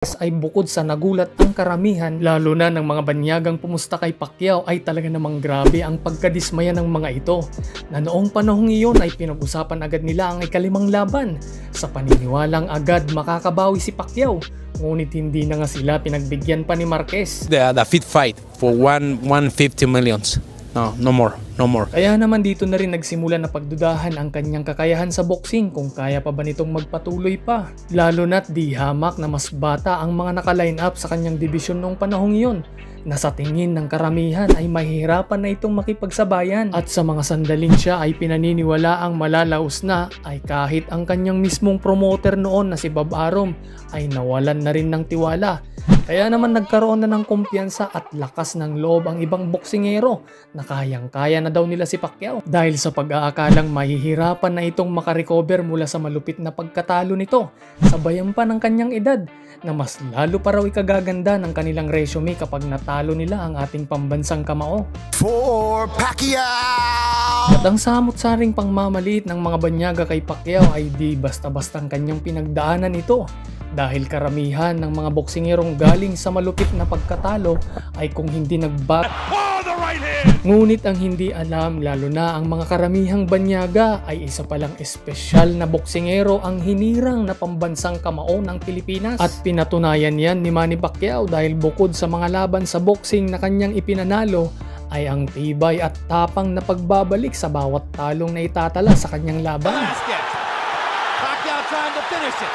Ay bukod sa nagulat ang karamihan, lalo na ng mga banyagang pumusta kay Pacquiao, ay talaga namang grabe ang pagkadismaya ng mga ito na noong panahong iyon ay pinag-usapan agad nila ang ikalimang laban sa paniniwalang agad makakabawi si Pacquiao. Ngunit hindi na nga sila pinagbigyan pa ni Marquez. The fit fight for 150 millions. No more. Kaya naman dito na rin nagsimula na pagdudahan ang kanyang kakayahan sa boxing, kung kaya pa ba nitong magpatuloy pa. Lalo na't di hamak na mas bata ang mga naka-line up sa kanyang dibisyon noong panahong iyon, na sa tingin ng karamihan ay mahihirapan na itong makipagsabayan. At sa mga sandaling siya ay pinaniniwala ang malalaos na, ay kahit ang kanyang mismong promoter noon na si Bob Arum ay nawalan na rin ng tiwala. Kaya naman nagkaroon na ng kumpiyansa at lakas ng loob ang ibang boksingero na kayang-kaya na daw nila si Pacquiao, dahil sa pag-aakalang mahihirapan na itong makarecover mula sa malupit na pagkatalo nito. Sabayan pa ng kanyang edad na mas lalo pa raw ikagaganda ng kanilang resume kapag natalo nila ang ating pambansang kamao. For Pacquiao! At ang samot-saring pangmamaliit ng mga banyaga kay Pacquiao ay di basta-bastang kanyang pinagdaanan ito. Dahil karamihan ng mga boksingerong galing sa malupit na pagkatalo ay kung hindi ngunit ang hindi alam, lalo na ang mga karamihang banyaga, ay isa palang espesyal na boksingero ang hinirang na pambansang kamao ng Pilipinas. At pinatunayan yan ni Manny Pacquiao, dahil bukod sa mga laban sa boxing na kanyang ipinanalo, ay ang tibay at tapang na pagbabalik sa bawat talong na itatala sa kanyang laban. Pacquiao trying to finish it.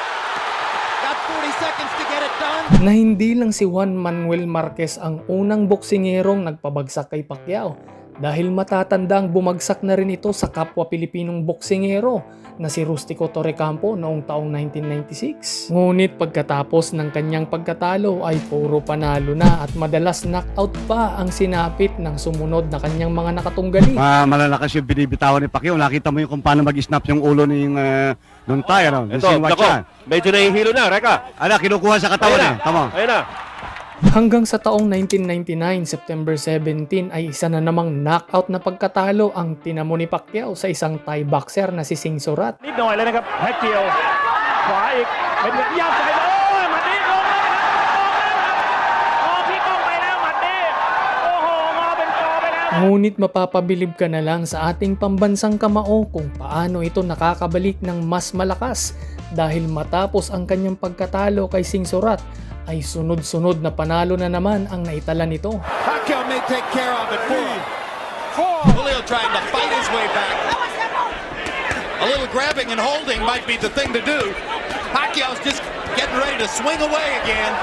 Got 40 seconds to get it done. Na hindi lang si Juan Manuel Marquez ang unang boksingerong nagpabagsak kay Pacquiao, dahil matatandang bumagsak na rin ito sa kapwa Pilipinong boksingero na si Rustico Torrecampo noong taong 1996. Ngunit pagkatapos ng kanyang pagkatalo ay puro panalo na, at madalas knockout pa ang sinapit ng sumunod na kanyang mga nakatunggali. Malalakas yung binibitawan ni Pacquiao. Nakita mo yung kung paano mag-snap yung ulo ni Nontay. Ito, nako, medyo nahihilo na, Reka. Kinukuha sa katawan eh. Tama. Ayun na. Hanggang sa taong 1999, September 17, ay isa na namang knockout na pagkatalo ang tinamo ni Pacquiao sa isang Thai boxer na si Sing Surat. นิดหน่อยเลยนะครับแพ็คเกียวขวาอีกเป็นยัดไปเลยโอ้ยหมัดนี้ลงแล้วนะครับพี่ก้องไปแล้วหมัดนี้โอ้โหมาเป็นจอไปแล้ว Ngunit mapapabilib ka na lang sa ating pambansang kamao kung paano ito nakakabalik ng mas malakas, dahil matapos ang kanyang pagkatalo kay Sing Surat ay sunod-sunod na panalo na naman ang naitala nito. Pacquiao may take care of it. Four. Julio trying to fight his way back. A little grabbing and holding might be the thing to do. Pacquiao's just getting ready to swing away again.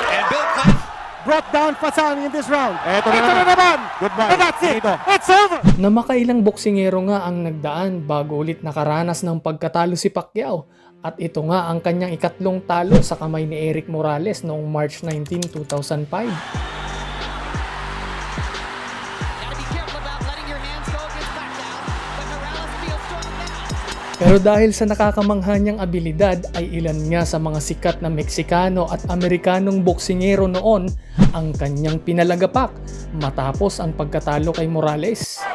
And Bill Clinton Brought down Fasang in this round. Ito na naman. Goodbye. And that's it. It's over. Na makailang boksingero nga ang nagdaan bago ulit nakaranas ng pagkatalo si Pacquiao. At ito nga ang kanyang ikatlong talo sa kamay ni Eric Morales noong March 19, 2005. Pero dahil sa nakakamangha niyang abilidad, ay ilan nga sa mga sikat na Meksikano at Amerikanong boksingero noon ang kanyang pinalagapak matapos ang pagkatalo kay Morales.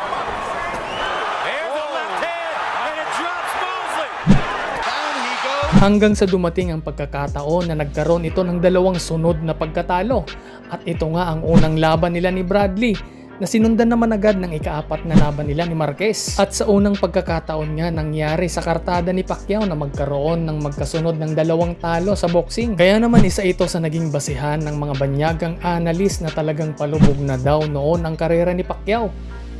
Hanggang sa dumating ang pagkakataon na nagkaroon ito ng dalawang sunod na pagkatalo, at ito nga ang unang laban nila ni Bradley, na sinundan naman agad ng ikaapat na laban nila ni Marquez. At sa unang pagkakataon nga nangyari sa kartada ni Pacquiao na magkaroon ng magkasunod ng dalawang talo sa boxing. Kaya naman isa ito sa naging basihan ng mga banyagang analis na talagang palubog na daw noon ang karera ni Pacquiao.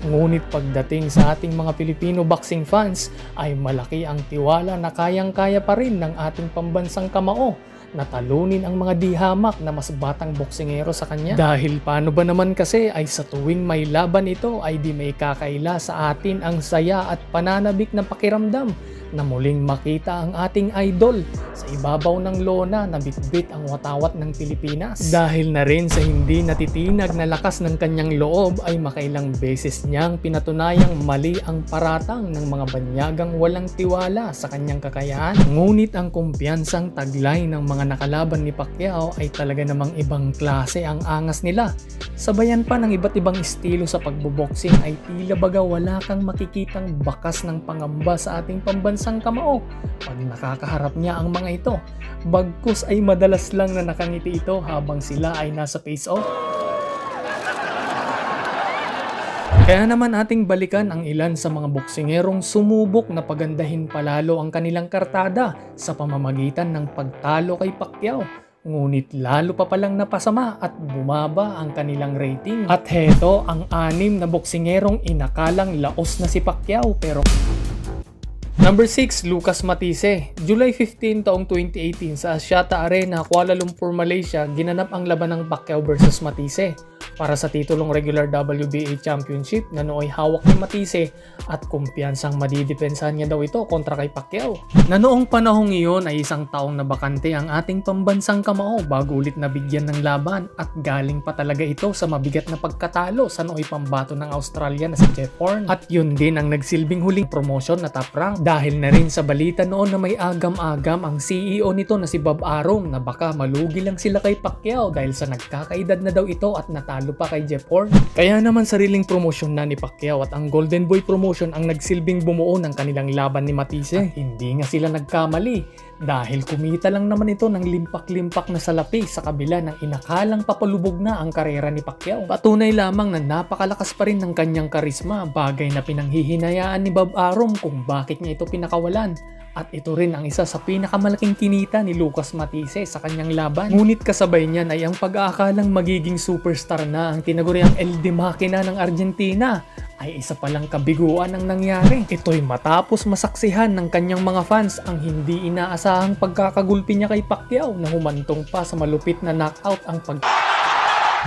Ngunit pagdating sa ating mga Pilipino boxing fans ay malaki ang tiwala na kayang-kaya pa rin ng ating pambansang kamao na talunin ang mga dihamak na mas batang boksingero sa kanya. Dahil paano ba naman kasi ay sa tuwing may laban ito ay di may kakaila sa atin ang saya at pananabik na pakiramdam na muling makita ang ating idol sa ibabaw ng lona na bitbit ang watawat ng Pilipinas. Dahil na rin sa hindi natitinag na lakas ng kanyang loob ay makailang beses niyang pinatunayang mali ang paratang ng mga banyagang walang tiwala sa kanyang kakayahan. Ngunit ang kumpiyansang taglay ng mga nakalaban ni Pacquiao ay talaga namang ibang klase ang angas nila. Sabayan pa ng iba't ibang estilo sa pagboboxing ay tila baga wala kang makikitang bakas ng pangamba sa ating pambansa pambansang kamao pag nakakaharap niya ang mga ito. Bagkus ay madalas lang na nakangiti ito habang sila ay nasa face-off. Kaya naman ating balikan ang ilan sa mga boksingerong sumubok na pagandahin palalo ang kanilang kartada sa pamamagitan ng pagtalo kay Pacquiao. Ngunit lalo pa palang napasama at bumaba ang kanilang rating. At heto ang 6 na boksingerong inakalang laos na si Pacquiao pero... Number 6, Lucas Matthysse. July 15 taong 2018 sa Axiata Arena, Kuala Lumpur, Malaysia, ginanap ang laban ng Pacquiao versus Matthysse para sa titulong regular WBA Championship na nooy hawak ni Matthysse at kumpiyansang madidepensahan niya daw ito kontra kay Pacquiao. Na noong panahong iyon ay isang taong na bakante ang ating pambansang kamao bago ulit nabigyan ng laban at galing pa talaga ito sa mabigat na pagkatalo sa nooy pambato ng Australia na si Jeff Horn. At yun din ang nagsilbing huling promotion na top rank. Dahil na rin sa balita noon na may agam-agam ang CEO nito na si Bob Arum na baka malugi lang sila kay Pacquiao dahil sa nagkakaedad na daw ito at natalo pa kay Jeff Horn. Kaya naman sariling promosyon na ni Pacquiao at ang Golden Boy promotion ang nagsilbing bumuo ng kanilang laban ni Matthysse. At hindi nga sila nagkamali dahil kumita lang naman ito ng limpak-limpak na salapi sa kabila ng inakalang papalubog na ang karera ni Pacquiao. Patunay lamang na napakalakas pa rin ng kanyang karisma, bagay na pinanghihinayaan ni Bob Arum kung bakit niya ito pinakawalan. At ito rin ang isa sa pinakamalaking kinita ni Lucas Matthysse sa kanyang laban. Ngunit kasabay niyan ay ang pag-aakalang magiging superstar na ang tinaguriang El de Makina ng Argentina ay isa palang kabiguan ang nangyari. Ito'y matapos masaksihan ng kanyang mga fans ang hindi inaasahang pagkakagulpi niya kay Pacquiao na humantong pa sa malupit na knockout ang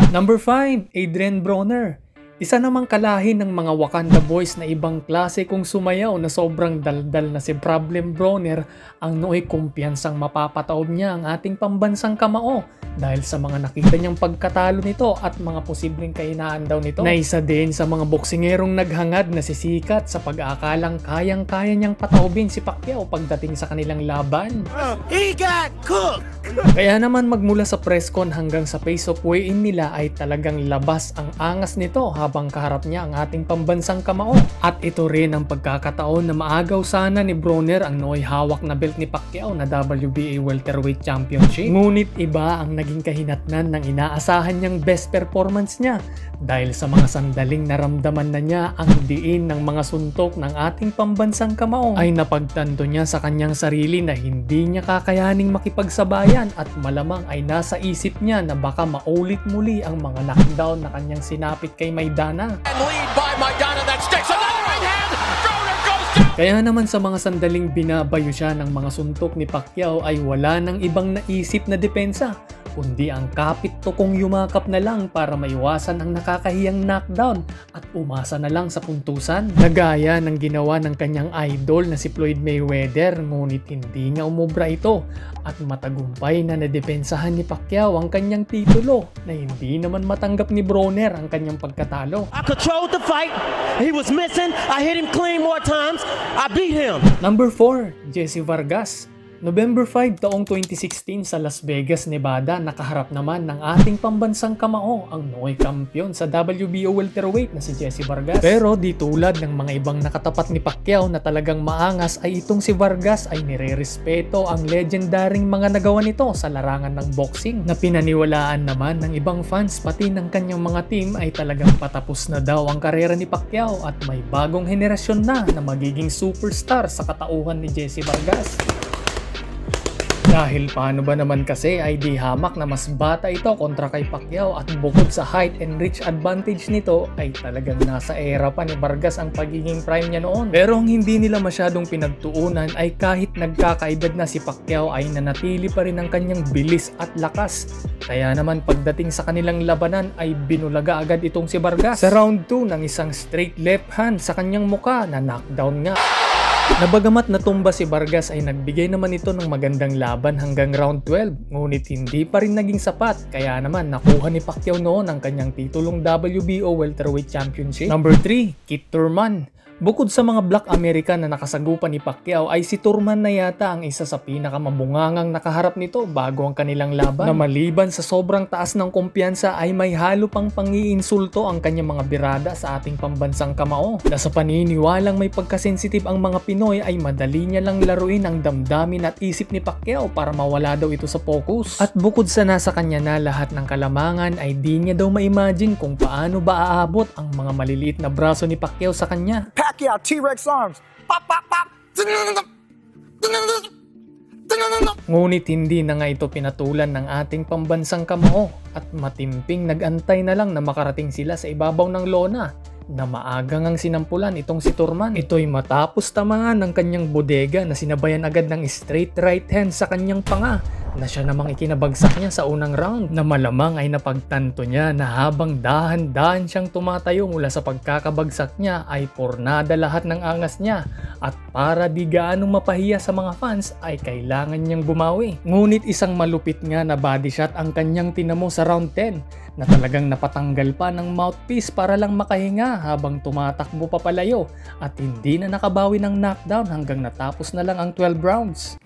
Number 5, Adrian Broner. Isa namang kalahi ng mga Wakanda Boys na ibang klase kung sumayaw na sobrang daldal na si Problem Broner ang nooy kumpiyansang mapapataob niya ang ating pambansang kamao dahil sa mga nakita niyang pagkatalo nito at mga posibleng kahinaan daw nito. Na isa din sa mga boksingerong naghangad na sisikat sa pag-aakalang kayang-kaya niyang pataobin si Pacquiao pagdating sa kanilang laban. He got cooked! Kaya naman magmula sa press con hanggang sa face-off weigh-in nila ay talagang labas ang angas nito habang kaharap niya ang ating pambansang kamao. At ito rin ang pagkakataon na maagaw sana ni Broner ang nooy hawak na belt ni Pacquiao na WBA Welterweight Championship. Ngunit iba ang naging kahinatnan ng inaasahan niyang best performance niya dahil sa mga sandaling naramdaman na niya ang diin ng mga suntok ng ating pambansang kamao ay napagtanto niya sa kanyang sarili na hindi niya kakayaning makipagsabayan at malamang ay nasa isip niya na baka maulit muli ang mga knockdown na kanyang sinapit kay Maidana. Kaya naman sa mga sandaling binabayo siya ng mga suntok ni Pacquiao ay wala nang ibang naisip na depensa kundi ang kapit tukong yumakap na lang para maiwasan ang nakakahiyang knockdown at umasa na lang sa puntusan. Nagaya ng ginawa ng kanyang idol na si Floyd Mayweather, ngunit hindi nga umubra ito at matagumpay na nadepensahan ni Pacquiao ang kanyang titulo na hindi naman matanggap ni Broner ang kanyang pagkatalo. I controlled the fight. He was missing. I hit him clean more times. I beat him. Number 4, Jesse Vargas. November 5 taong 2016 sa Las Vegas, Nevada, nakaharap naman ng ating pambansang kamao ang nooy kampiyon sa WBO welterweight na si Jesse Vargas. Pero di tulad ng mga ibang nakatapat ni Pacquiao na talagang maangas ay itong si Vargas ay nire-respeto ang legendaring mga nagawa nito sa larangan ng boxing na pinaniwalaan naman ng ibang fans pati ng kanyang mga team ay talagang patapos na daw ang karera ni Pacquiao at may bagong henerasyon na magiging superstar sa katauhan ni Jesse Vargas. Dahil paano ba naman kasi ay di hamak na mas bata ito kontra kay Pacquiao at bukod sa height and reach advantage nito ay talagang nasa era pa ni Vargas ang pagiging prime niya noon. Pero ang hindi nila masyadong pinagtuunan ay kahit nagkakaedad na si Pacquiao ay nanatili pa rin ang kanyang bilis at lakas. Kaya naman pagdating sa kanilang labanan ay binulaga agad itong si Vargas sa round 2 ng isang straight left hand sa kanyang muka na knockdown nga. Nabagamat natumba si Vargas ay nagbigay naman ito ng magandang laban hanggang round 12 ngunit hindi pa rin naging sapat kaya naman nakuha ni Pacquiao noon ang kanyang titulong WBO Welterweight Championship. Number 3, Keith Thurman. Bukod sa mga Black American na nakasagupan ni Pacquiao ay si Turman na yata ang isa sa pinakamabungangang nakaharap nito bago ang kanilang laban, na maliban sa sobrang taas ng kumpiyansa ay may halo pang pangiinsulto ang kanyang mga birada sa ating pambansang kamao, na sa paniniwalang may pagkasensitive ang mga Pinoy ay madali niya lang laruin ang damdamin at isip ni Pacquiao para mawala daw ito sa focus. At bukod sa nasa kanya na lahat ng kalamangan ay di niya daw ma-imagine kung paano ba aabot ang mga maliliit na braso ni Pacquiao sa kanya. Pacquiao, T-Rex arms. Pop, pop, pop. Ngunit hindi na nga ito pinatulan ng ating pambansang kamao at matimping nag-antay na lang na makarating sila sa ibabaw ng lona, na maagang ang sinampulan itong si Turman. Ito'y matapos tamangan ng kanyang bodega na sinabayan agad ng straight right hand sa kanyang panga, na siya namang ikinabagsak niya sa unang round, na malamang ay napagtanto niya na habang dahan-dahan siyang tumatayo mula sa pagkakabagsak niya ay pornada lahat ng angas niya, at para di gaanong mapahiya sa mga fans ay kailangan niyang bumawi. Ngunit isang malupit nga na body shot ang kanyang tinamo sa round 10, na talagang napatanggal pa ng mouthpiece para lang makahinga habang tumatakbo pa palayo, at hindi na nakabawi ng knockdown hanggang natapos na lang ang 12 rounds.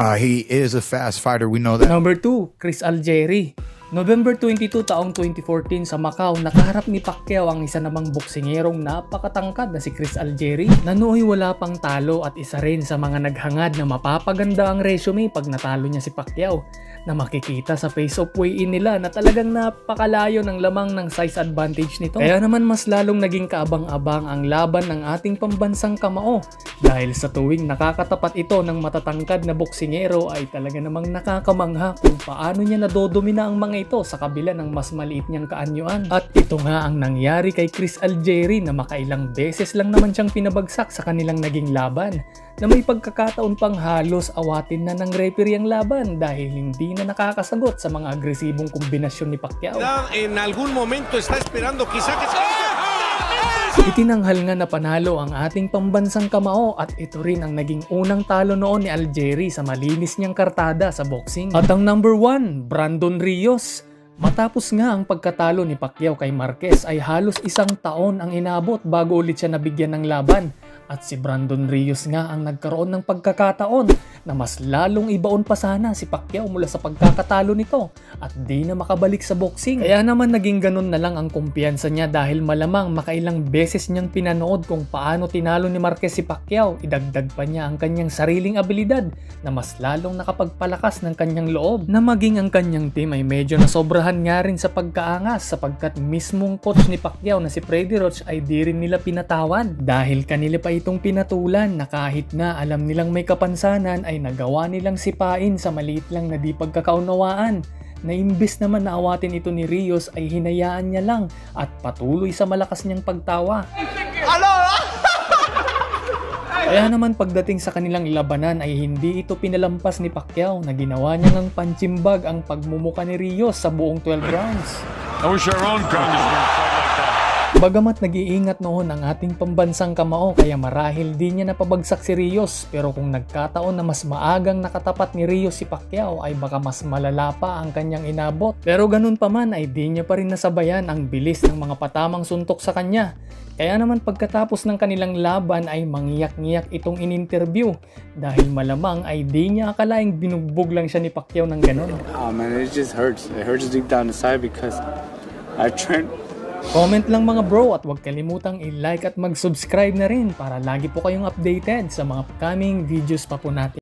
He is a fast fighter. We know that. Number 2, Chris Algieri. November 22 taong 2014 sa Macau, nakaharap ni Pacquiao ang isa namang boksingerong napakatangkad na si Chris Algieri, na nooy wala pang talo at isa rin sa mga naghangad na mapapaganda ang resume pag natalo niya si Pacquiao, na makikita sa face-off weigh-in nila na talagang napakalayo ng lamang ng size advantage nito. Kaya naman mas lalong naging kaabang-abang ang laban ng ating pambansang kamao, dahil sa tuwing nakakatapat ito ng matatangkad na boksingero ay talaga namang nakakamangha kung paano niya nadodomina ang mga ito sa kabila ng mas maliit niyang kaanyuan. At ito nga ang nangyari kay Chris Algieri, na makailang beses lang naman siyang pinabagsak sa kanilang naging laban, na may pagkakataon pang halos awatin na ng referee ang laban dahil hindi na nakakasagot sa mga agresibong kombinasyon ni Pacquiao. En algún momento está esperando quizá que Itinanghal nga na panalo ang ating pambansang kamao, at ito rin ang naging unang talo noon ni Algieri sa malinis niyang kartada sa boxing. At ang number 1, Brandon Rios. Matapos nga ang pagkatalo ni Pacquiao kay Marquez ay halos isang taon ang inabot bago ulit siya nabigyan ng laban. At si Brandon Rios nga ang nagkaroon ng pagkakataon na mas lalong ibaon pa sana si Pacquiao mula sa pagkakatalo nito at di na makabalik sa boxing. Kaya naman naging ganun na lang ang kumpiyansa niya, dahil malamang makailang beses niyang pinanood kung paano tinalo ni Marquez si Pacquiao. Idagdag pa niya ang kanyang sariling abilidad na mas lalong nakapagpalakas ng kanyang loob, na maging ang kanyang team ay medyo nasobrahan nga rin sa pagkaangas, sapagkat mismong coach ni Pacquiao na si Freddie Roach ay di rin nila pinatawan, dahil kanila pa itong pinatulan na kahit na alam nilang may kapansanan ay nagawa nilang sipain sa maliit lang na di pagkakaunawaan, na imbes naman na awatin ito ni Rios ay hinayaan niya lang at patuloy sa malakas niyang pagtawa. Kaya naman pagdating sa kanilang labanan ay hindi ito pinalampas ni Pacquiao, na ginawa niya ng panchimbag ang pagmumuka ni Rios sa buong 12 rounds. I wish our own congressman. Bagamat nag-iingat noon ang ating pambansang kamao kaya marahil di niya napabagsak si Rios, pero kung nagkataon na mas maagang nakatapat ni Rios si Pacquiao ay baka mas malala pa ang kanyang inabot. Pero ganun pa man ay di niya pa rin nasabayan ang bilis ng mga patamang suntok sa kanya. Kaya naman pagkatapos ng kanilang laban ay mangiyak-ngiyak itong in-interview, dahil malamang ay di niya akalaing binugbog lang siya ni Pacquiao ng ganun. Oh man, it just hurts. It hurts deep down inside because I tried. Comment lang mga bro, at huwag kalimutang i-like at mag-subscribe na rin para lagi po kayong updated sa mga upcoming videos pa po natin.